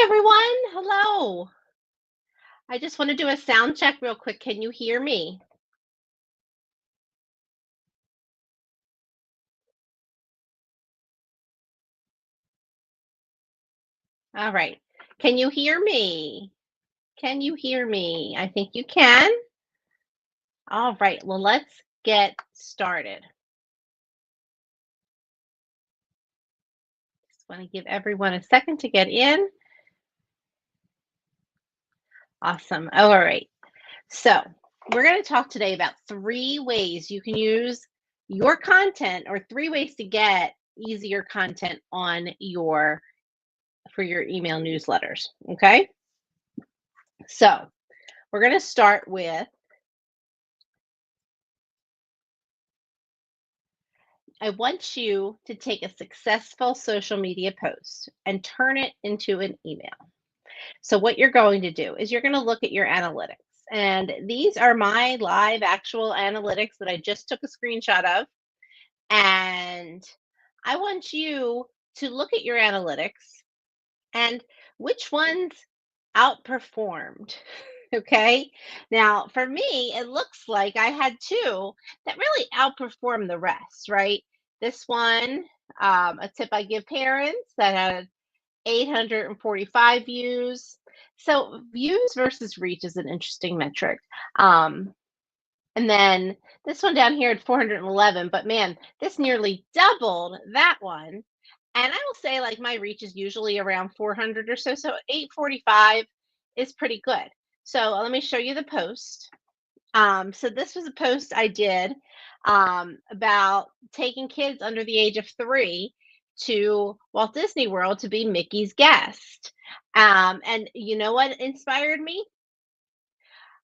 Hi, everyone. Hello. I just want to do a sound check real quick. Can you hear me? All right. Can you hear me? Can you hear me? I think you can. All right. Well, let's get started. Just want to give everyone a second to get in. Awesome. All right. So, we're going to talk today about three ways you can use your content or three ways to get easier content on your for your email newsletters. Okay? So, we're going to start with I want you to take a successful social media post and turn it into an email. So, what you're going to do is you're going to look at your analytics. And these are my live actual analytics that I just took a screenshot of. And I want you to look at your analytics and which ones outperformed. Okay. Now, for me, it looks like I had two that really outperformed the rest, right? This one, a tip I give parents that had 845 views. So, views versus reach is an interesting metric. Um, and then this one down here at 411, but man, this nearly doubled that one. And I will say, like, my reach is usually around 400 or so. So 845 is pretty good. So let me show you the post. So this was a post I did about taking kids under the age of 3 to Walt Disney World to be Mickey's guest. And you know what inspired me?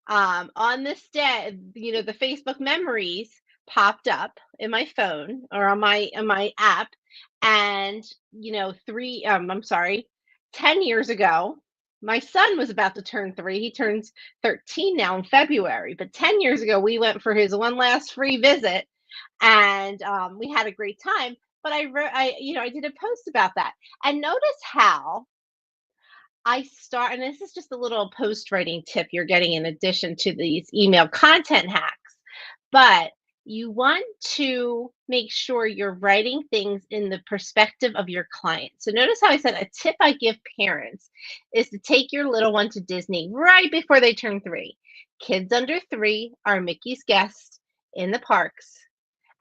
On this day, the Facebook memories popped up in my phone or on my app, and I'm sorry, 10 years ago, my son was about to turn 3. He turns 13 now in February, but 10 years ago, we went for his one last free visit, and we had a great time. But I did a post about that, and notice how and this is just a little post writing tip you're getting in addition to these email content hacks, but you want to make sure you're writing things in the perspective of your client. So notice how I said a tip I give parents is to take your little one to Disney right before they turn 3. Kids under 3 are Mickey's guests in the parks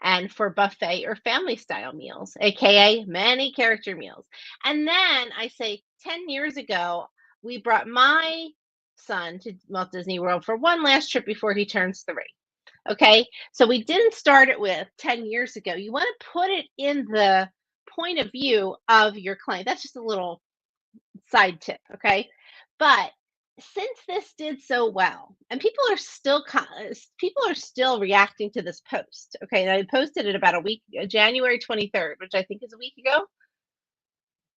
and for buffet or family style meals, aka many character meals. And then I say 10 years ago, we brought my son to Walt Disney World for one last trip before he turns 3. Okay. So we didn't start it with 10 years ago. You want to put it in the point of view of your client. That's just a little side tip. Okay. But since this did so well, and people are still reacting to this post. Okay, and I posted it about a week, January 23rd, which I think is a week ago,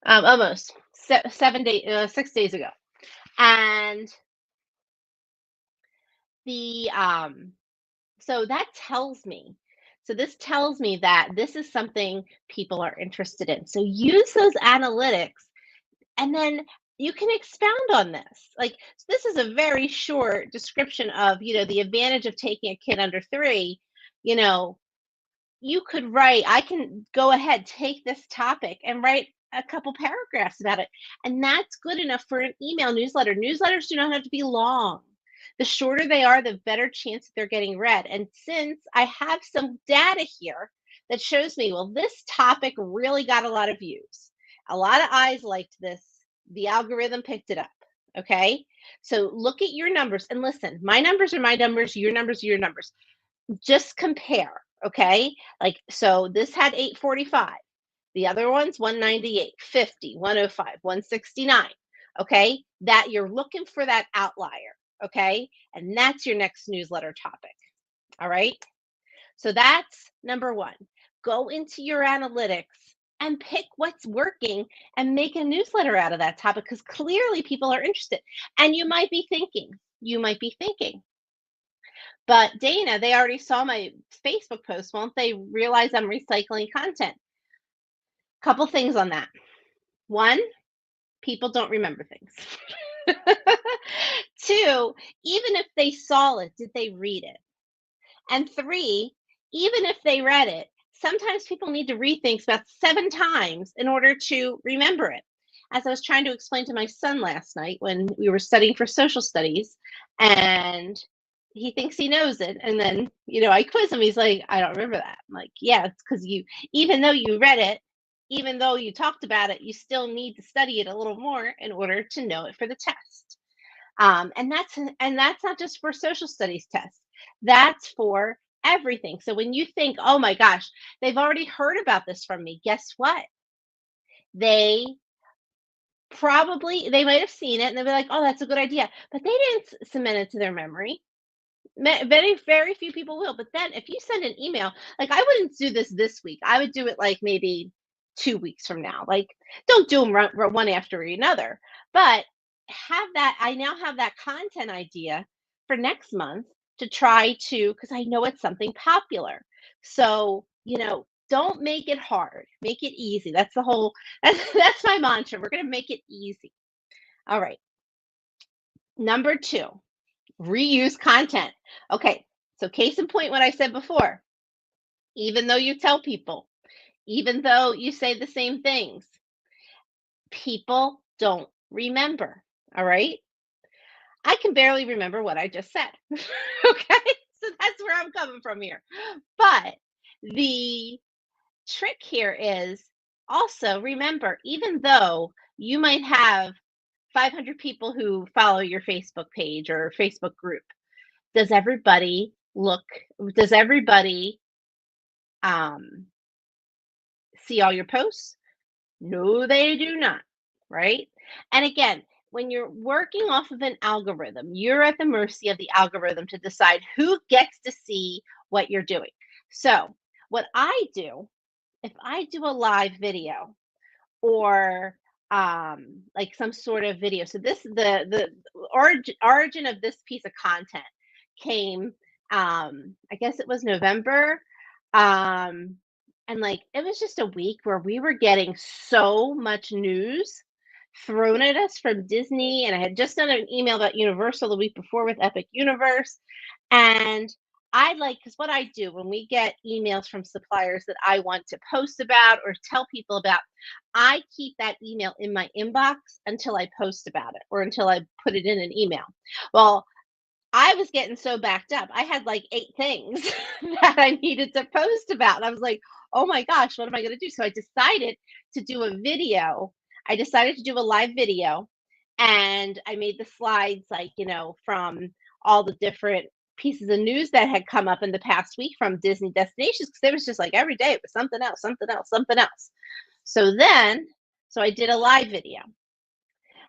almost 7 days, 6 days ago, and the so that tells me. So this tells me that this is something people are interested in. So use those analytics and then you can expound on this. Like, so this is a very short description of, the advantage of taking a kid under 3. You know, you could write, I can go ahead, take this topic and write a couple paragraphs about it. And that's good enough for an email newsletter. Newsletters do not have to be long. The shorter they are, the better chance that they're getting read. And since I have some data here that shows me, well, this topic really got a lot of views, a lot of eyes liked this, the algorithm picked it up. Okay. So look at your numbers and listen, my numbers are my numbers, your numbers are your numbers. Just compare. Okay. Like, so this had 845. The other one's 198, 50, 105, 169. Okay. That you're looking for that outlier. Okay. And that's your next newsletter topic. All right. So that's number one. Go into your analytics and pick what's working and make a newsletter out of that topic because clearly people are interested. And you might be thinking, but Dana, they already saw my Facebook post. Won't they realize I'm recycling content? Couple things on that. One, People don't remember things. Two, even if they saw it, did they read it? And three, even if they read it, sometimes people need to read things about 7 times in order to remember it. As I was trying to explain to my son last night when we were studying for social studies, and he thinks he knows it. And then, I quiz him. He's like, I don't remember that. I'm like, yeah, it's because even though you read it, even though you talked about it, you still need to study it a little more in order to know it for the test. And that's not just for social studies tests. That's for everything. So when you think, oh my gosh, they've already heard about this from me, guess what? They they might have seen it and they'll be like, oh, that's a good idea. But they didn't cement it to their memory. Very, very few people will. But then if you send an email, like I wouldn't do this week. I would do it like maybe 2 weeks from now. Like don't do them one after another. But I now have that content idea for next month to try to, because I know it's something popular. So, don't make it hard. Make it easy. That's the whole, that's my mantra. We're going to make it easy. All right. Number two, reuse content. Okay, so case in point, what I said before, even though you tell people, even though you say the same things, people don't remember. All right. I can barely remember what I just said. Okay. So that's where I'm coming from here. But the trick here is also remember, even though you might have 500 people who follow your Facebook page or Facebook group, does everybody look does everybody um see all your posts? No, they do not, right? And again, when you're working off of an algorithm, you're at the mercy of the algorithm to decide who gets to see what you're doing. So what I do, if I do a live video or like some sort of video, so the origin of this piece of content came, I guess it was November, um and like it was just a week where we were getting so much news thrown at us from Disney, and I had just done an email about Universal the week before with Epic Universe. And I like, because what I do when we get emails from suppliers that I want to post about or tell people about, I keep that email in my inbox until I post about it or until I put it in an email. Well, I was getting so backed up. I had like 8 things that I needed to post about. And I was like, oh my gosh, what am I going to do? So I decided to do a video. I decided to do a live video, and I made the slides like, from all the different pieces of news that had come up in the past week from Disney destinations, because it was just like every day it was something else, something else, something else. So I did a live video.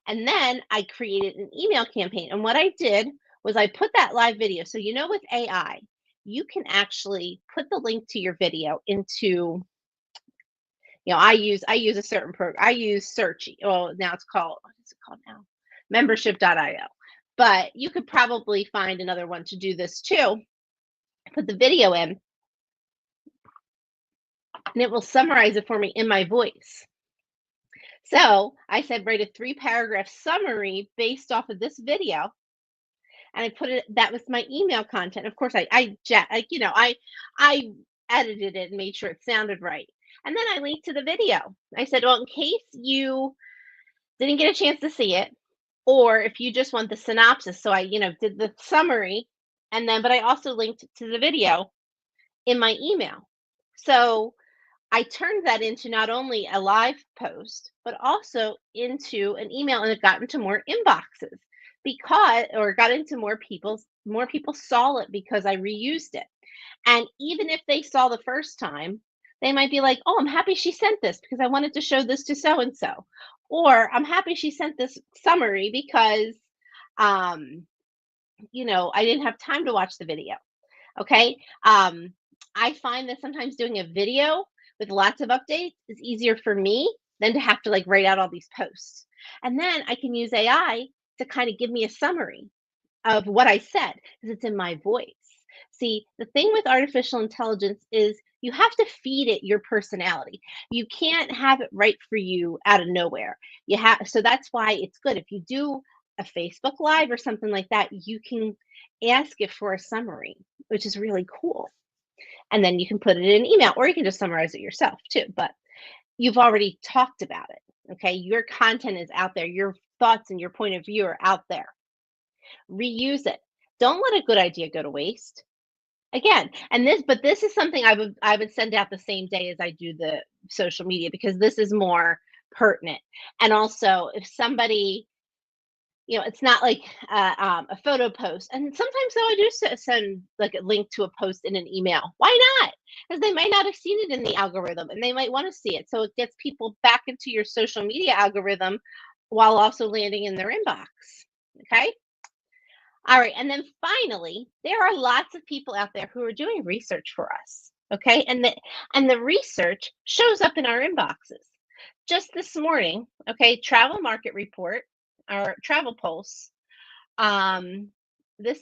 And then I created an email campaign. And what I did was I put that live video. So, with AI, you can actually put the link to your video into, I use a certain program. I use Searchy. Well, now it's called, what is it called now? Membership.io. But you could probably find another one to do this too. Put the video in, and it will summarize it for me in my voice. So I said, write a 3-paragraph summary based off of this video. And I put it, that was my email content. Of course, I edited it and made sure it sounded right. And then I linked to the video. I said, well, in case you didn't get a chance to see it, or if you just want the synopsis. So I, did the summary, but I also linked to the video in my email. So I turned that into not only a live post, but also into an email, and it got into more inboxes got into more people saw it because I reused it. And even if they saw the first time, they might be like, oh, I'm happy she sent this because I wanted to show this to so and so. Or I'm happy she sent this summary because, I didn't have time to watch the video. Okay. I find that sometimes doing a video with lots of updates is easier for me than to have to like write out all these posts. And then I can use AI to kind of give me a summary of what I said because it's in my voice. See, the thing with artificial intelligence is you have to feed it your personality. You can't have it write for you out of nowhere. You have so that's why it's good if you do a Facebook Live or something like that, you can ask it for a summary, which is really cool. And then you can put it in an email or you can just summarize it yourself too. But you've already talked about it. Okay. Your content is out there. Your thoughts and your point of view are out there. Reuse it. Don't let a good idea go to waste. Again, and this is something I would send out the same day as I do the social media because this is more pertinent. And also, if somebody, it's not like a photo post. And sometimes though, I do send like a link to a post in an email. Why not? Because they might not have seen it in the algorithm, and they might want to see it. So it gets people back into your social media algorithm while also landing in their inbox. Okay. All right, and then finally, there are lots of people out there who are doing research for us, okay? And the research shows up in our inboxes. Just this morning, okay, Travel Market Report or Travel Pulse, um, this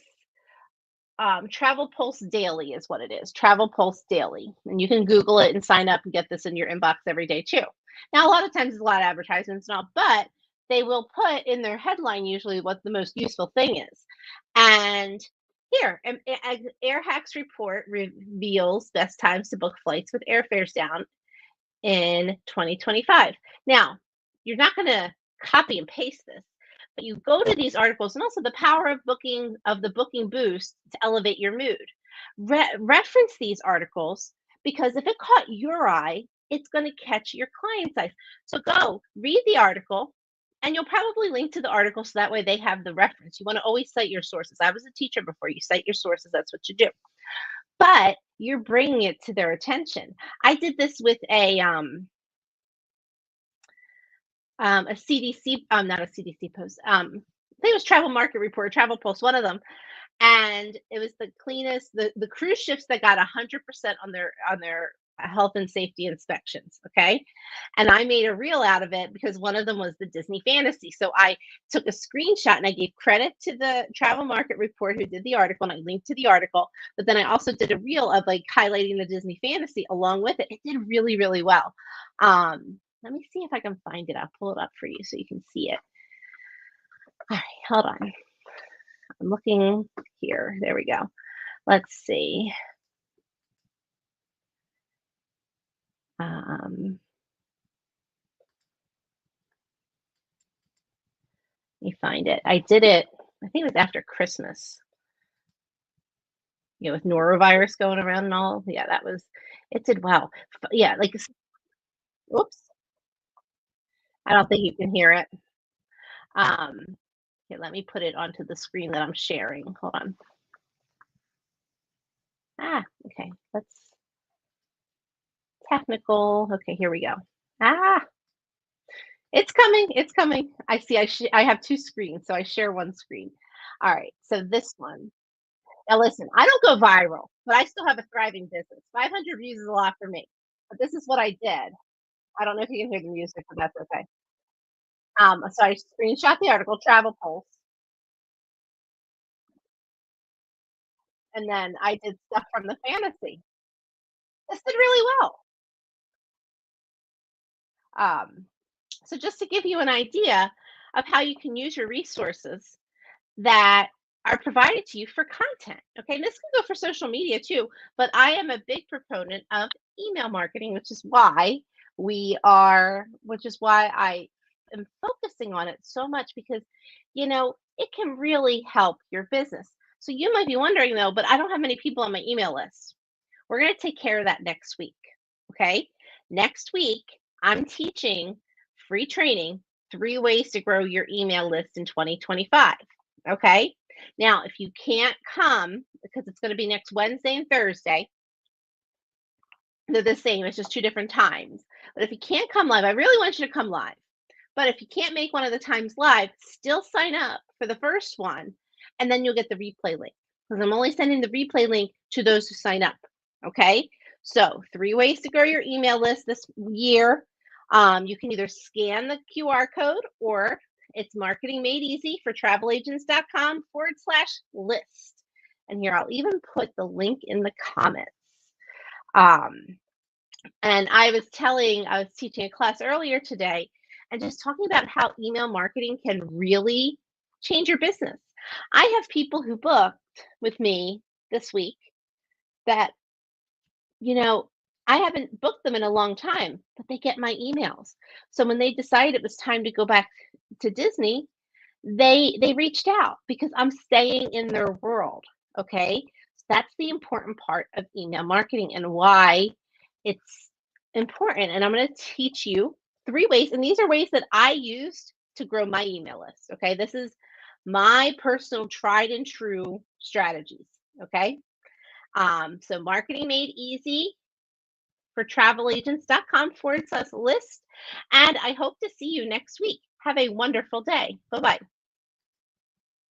Travel Pulse Daily is what it is. Travel Pulse Daily, and you can Google it and sign up and get this in your inbox every day too. Now, a lot of times it's a lot of advertisements and all, but they will put in their headline usually what the most useful thing is. And here, Air Hacks report reveals best times to book flights with airfares down in 2025. Now, you're not going to copy and paste this, but you go to these articles and also the power of booking of the booking boost to elevate your mood. Reference these articles because if it caught your eye, it's going to catch your client's eye. So go read the article and you'll probably link to the article so that way they have the reference. You want to always cite your sources. I was a teacher before. You cite your sources, that's what you do. But you're bringing it to their attention. I did this with a CDC, not a CDC post. I think it was Travel Market Report, Travel Post, one of them, and it was the cleanest. The cruise ships that got 100% on their health and safety inspections. Okay, and I made a reel out of it because one of them was the Disney Fantasy. So I took a screenshot and I gave credit to the Travel Market Report who did the article, and I linked to the article. But then I also did a reel of like highlighting the Disney Fantasy along with it. It did really, really well. Let me see if I can find it. I'll pull it up for you so you can see it. All right, hold on. I'm looking here. There we go. Let's see. Let me find it. I did it, I think it was after Christmas, with norovirus going around and all. Yeah, it did well. Yeah, like, oops, I don't think you can hear it. Here, let me put it onto the screen that I'm sharing. Hold on. Okay, let's technical. Okay, here we go. It's coming. It's coming. I see. I have two screens, so I share one screen. All right. So this one. Now listen, I don't go viral, but I still have a thriving business. 500 views is a lot for me. But this is what I did. I don't know if you can hear the music, but that's okay. So I screenshot the article, Travel Pulse, and then I did stuff from the fantasy. This did really well. Um, so just to give you an idea of how you can use your resources that are provided to you for content. Okay, and this can go for social media too, but I am a big proponent of email marketing, which is why I am focusing on it so much because it can really help your business. So you might be wondering though, but I don't have many people on my email list. We're going to take care of that next week. Okay, next week I'm teaching free training 3 ways to grow your email list in 2025. Okay. Now, if you can't come, because it's going to be next Wednesday and Thursday, they're the same, it's just two different times. But if you can't come live, I really want you to come live. But if you can't make one of the times live, still sign up for the first one, and then you'll get the replay link because I'm only sending the replay link to those who sign up. Okay. So, 3 ways to grow your email list this year. You can either scan the QR code or it's marketing made easy for travelagents.com/list. And here, I'll even put the link in the comments. Um, and I was teaching a class earlier today and just talking about how email marketing can really change your business. I have people who booked with me this week that, you know, I haven't booked them in a long time, but they get my emails. So when they decided it was time to go back to Disney, they reached out because I'm staying in their world, okay? So that's the important part of email marketing and why it's important. And I'm going to teach you 3 ways, and these are ways that I used to grow my email list, okay? This is my personal tried and true strategies, okay? So marketing made easy for travelagents.com/list. And I hope to see you next week. Have a wonderful day. Bye bye.